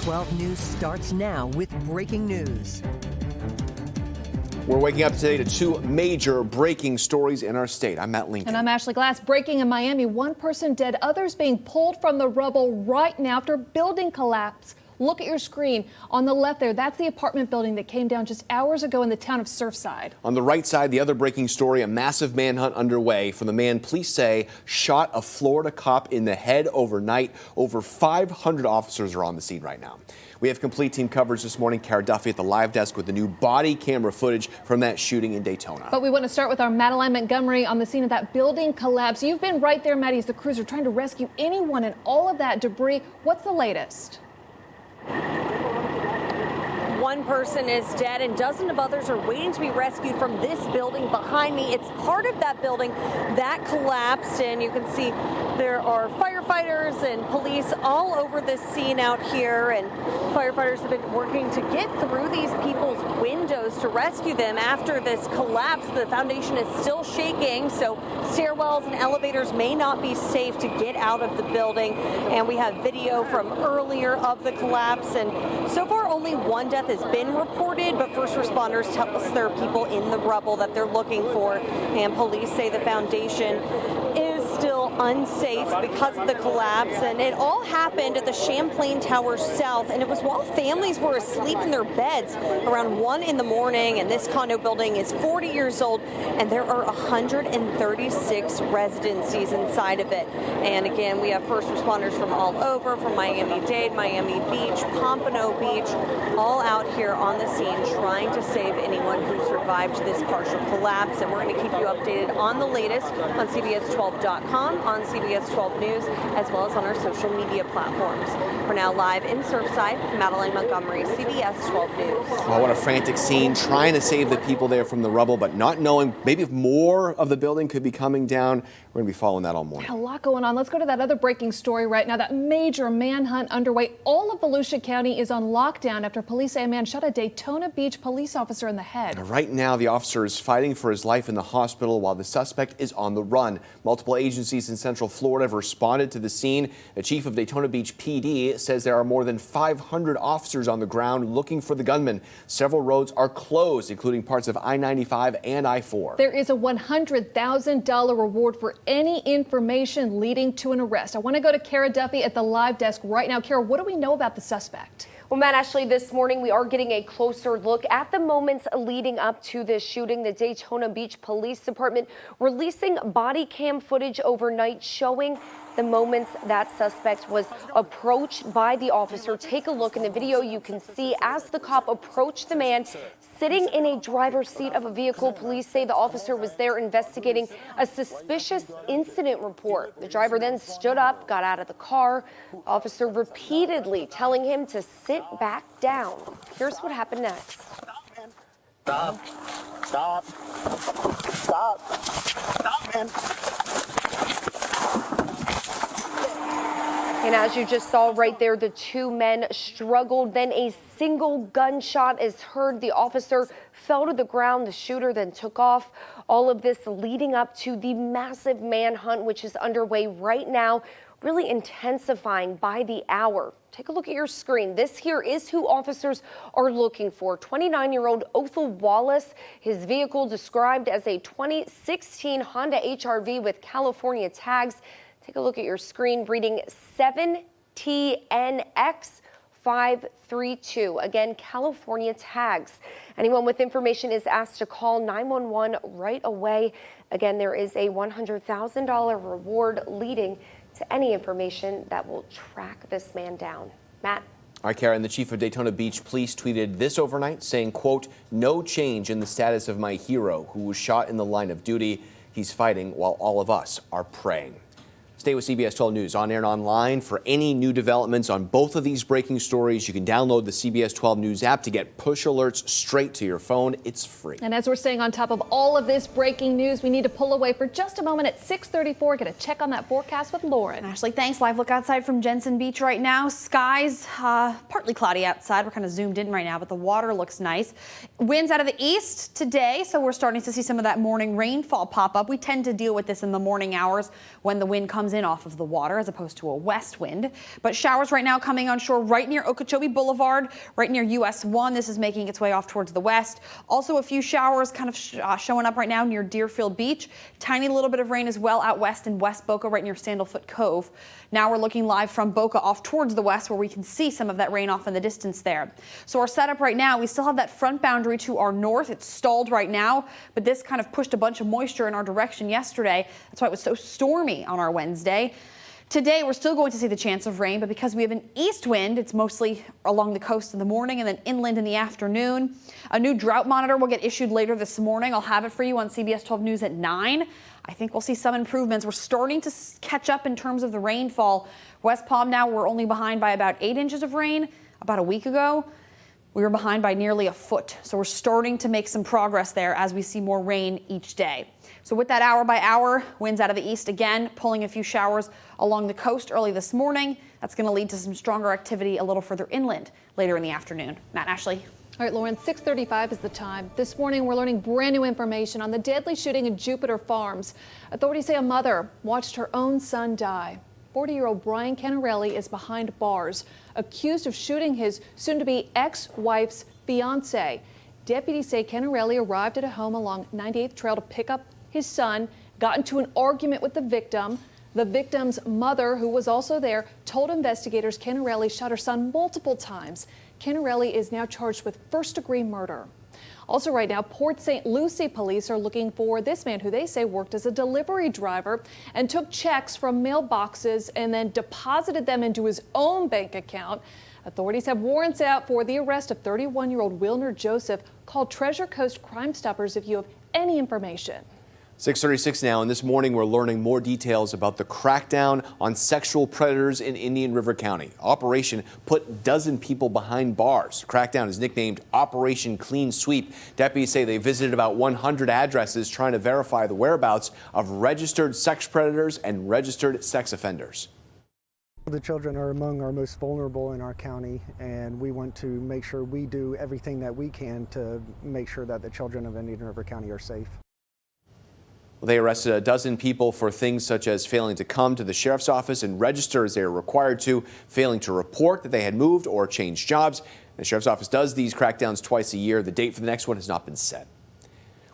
12 News starts now with breaking news. We're waking up today to two major breaking stories in our state. I'm Matt Lincoln. And I'm Ashley Glass. Breaking in Miami, one person dead, others being pulled from the rubble right now after building collapse. Look at your screen. On the left there, that's the apartment building that came down just hours ago in the town of Surfside. On the right side, the other breaking story, a massive manhunt underway for the man police say shot a Florida cop in the head overnight. Over 500 officers are on the scene right now. We have complete team coverage this morning. Cara Duffy at the live desk with the new body camera footage from that shooting in Daytona. But we want to start with our Madeline Montgomery on the scene of that building collapse. You've been right there, Maddie, as the crews are trying to rescue anyone in all of that debris. What's the latest? One person is dead and dozens of others are waiting to be rescued from this building behind me. It's part of that building that collapsed, and you can see there are firefighters and police all over this scene out here, and firefighters have been working to get through these people's windows to rescue them after this collapse. The foundation is still shaking, so stairwells and elevators may not be safe to get out of the building, and we have video from earlier of the collapse, and so far only one death has been reported, but first responders tell us there are people in the rubble that they're looking for, and police say the foundation is still unsafe because of the collapse. And it all happened at the Champlain Tower South, and it was while families were asleep in their beds around 1 in the morning, and this condo building is 40 years old, and there are 136 residencies inside of it. And again, we have first responders from all over, from Miami-Dade, Miami Beach, Pompano Beach, all out here on the scene trying to save anyone who survived this partial collapse. And we're going to keep you updated on the latest on CBS12.com, on CBS 12 News, as well as on our social media platforms. For now, live in Surfside, Madeline Montgomery, CBS 12 News. Oh, what a frantic scene, trying to save the people there from the rubble, but not knowing maybe if more of the building could be coming down. We're going to be following that all morning. A lot going on. Let's go to that other breaking story right now. That major manhunt underway. All of Volusia County is on lockdown after police say a man shot a Daytona Beach police officer in the head. Right now, the officer is fighting for his life in the hospital while the suspect is on the run. Multiple agencies in Central Florida have responded to the scene. The chief of Daytona Beach PD says there are more than 500 officers on the ground looking for the gunman. Several roads are closed, including parts of I-95 and I-4. There is a $100,000 reward for any information leading to an arrest. I want to go to Cara Duffy at the live desk right now. Cara, what do we know about the suspect? Well, Matt, Ashley, this morning we are getting a closer look at the moments leading up to this shooting. The Daytona Beach Police Department releasing body cam footage overnight showing the moments that suspect was approached by the officer. Take a look in the video. You can see as the cop approached the man sitting in a driver's seat of a vehicle. Police say the officer was there investigating a suspicious incident report. The driver then stood up, got out of the car. The officer repeatedly telling him to sit back down. Here's what happened next. Stop. Stop. Stop. Stop, man. And as you just saw right there, the two men struggled. Then a single gunshot is heard. The officer fell to the ground. The shooter then took off. All of this leading up to the massive manhunt, which is underway right now, really intensifying by the hour. Take a look at your screen. This here is who officers are looking for. 29-year-old Othel Wallace, his vehicle described as a 2016 Honda HR-V with California tags. Take a look at your screen, reading 7TNX532. Again, California tags. Anyone with information is asked to call 911 right away. Again, there is a $100,000 reward leading to any information that will track this man down. Matt? All right, Karen, the chief of Daytona Beach Police tweeted this overnight saying, quote, "No change in the status of my hero who was shot in the line of duty. He's fighting while all of us are praying." Stay with CBS 12 News on air and online for any new developments on both of these breaking stories. You can download the CBS 12 News app to get push alerts straight to your phone. It's free. And as we're staying on top of all of this breaking news, we need to pull away for just a moment at 6:34. Get a check on that forecast with Lauren. Ashley, thanks. Live look outside from Jensen Beach right now. Skies partly cloudy outside. We're kind of zoomed in right now, but the water looks nice. Winds out of the east today, so we're starting to see some of that morning rainfall pop up. We tend to deal with this in the morning hours when the wind comes comes in off of the water as opposed to a west wind. But showers right now coming on shore right near Okeechobee Boulevard, right near US 1. This is making its way off towards the west. Also a few showers kind of showing up right now near Deerfield Beach. Tiny little bit of rain as well out west in West Boca, right near Sandalfoot Cove. Now we're looking live from Boca off towards the west where we can see some of that rain off in the distance there. So our setup right now, we still have that front boundary to our north. It's stalled right now, but this kind of pushed a bunch of moisture in our direction yesterday. That's why it was so stormy on our Wednesday. Today, we're still going to see the chance of rain, but because we have an east wind, it's mostly along the coast in the morning and then inland in the afternoon. A new drought monitor will get issued later this morning. I'll have it for you on CBS 12 News at 9. I think we'll see some improvements. We're starting to catch up in terms of the rainfall. West Palm now, we're only behind by about 8 inches of rain. About a week ago, we were behind by nearly a foot. So we're starting to make some progress there as we see more rain each day. So with that hour by hour, winds out of the east again, pulling a few showers along the coast early this morning. That's going to lead to some stronger activity a little further inland later in the afternoon. Matt, Ashley. All right, Lauren, 6:35 is the time. This morning, we're learning brand new information on the deadly shooting in Jupiter Farms. Authorities say a mother watched her own son die. 40-year-old Brian Canarelli is behind bars, accused of shooting his soon-to-be ex-wife's fiance. Deputies say Canarelli arrived at a home along 98th Trail to pick up his son, got into an argument with the victim. The victim's mother, who was also there, told investigators Canarelli shot her son multiple times. Canarelli is now charged with first-degree murder. Also right now, Port St. Lucie police are looking for this man who they say worked as a delivery driver and took checks from mailboxes and then deposited them into his own bank account. Authorities have warrants out for the arrest of 31-year-old Wilner Joseph. Call Treasure Coast Crime Stoppers if you have any information. 6:36 now, and this morning we're learning more details about the crackdown on sexual predators in Indian River County. Operation put dozen people behind bars. The crackdown is nicknamed Operation Clean Sweep. Deputies say they visited about 100 addresses trying to verify the whereabouts of registered sex predators and registered sex offenders. The children are among our most vulnerable in our county, and we want to make sure we do everything that we can to make sure that the children of Indian River County are safe. They arrested a dozen people for things such as failing to come to the sheriff's office and register as they are required to, failing to report that they had moved or changed jobs. The sheriff's office does these crackdowns twice a year. The date for the next one has not been set.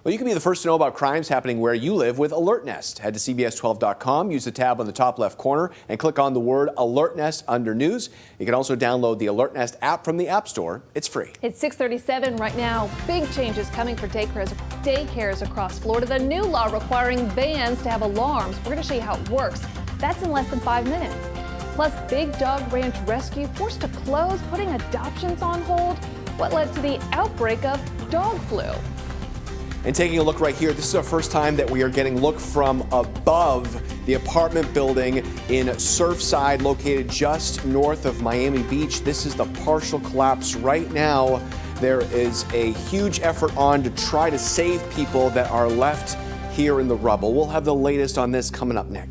Well, you can be the first to know about crimes happening where you live with Alert Nest. Head to CBS12.com, use the tab on the top left corner, and click on the word Alert Nest under News. You can also download the Alert Nest app from the App Store. It's free. It's 6:37 right now. Big changes coming for daycares across Florida. The new law requiring vans to have alarms. We're going to show you how it works. That's in less than 5 minutes. Plus, Big Dog Ranch Rescue forced to close, putting adoptions on hold. What led to the outbreak of dog flu? And taking a look right here, this is our first time that we are getting a look from above the apartment building in Surfside, located just north of Miami Beach. This is the partial collapse right now. There is a huge effort on to try to save people that are left here in the rubble. We'll have the latest on this coming up next.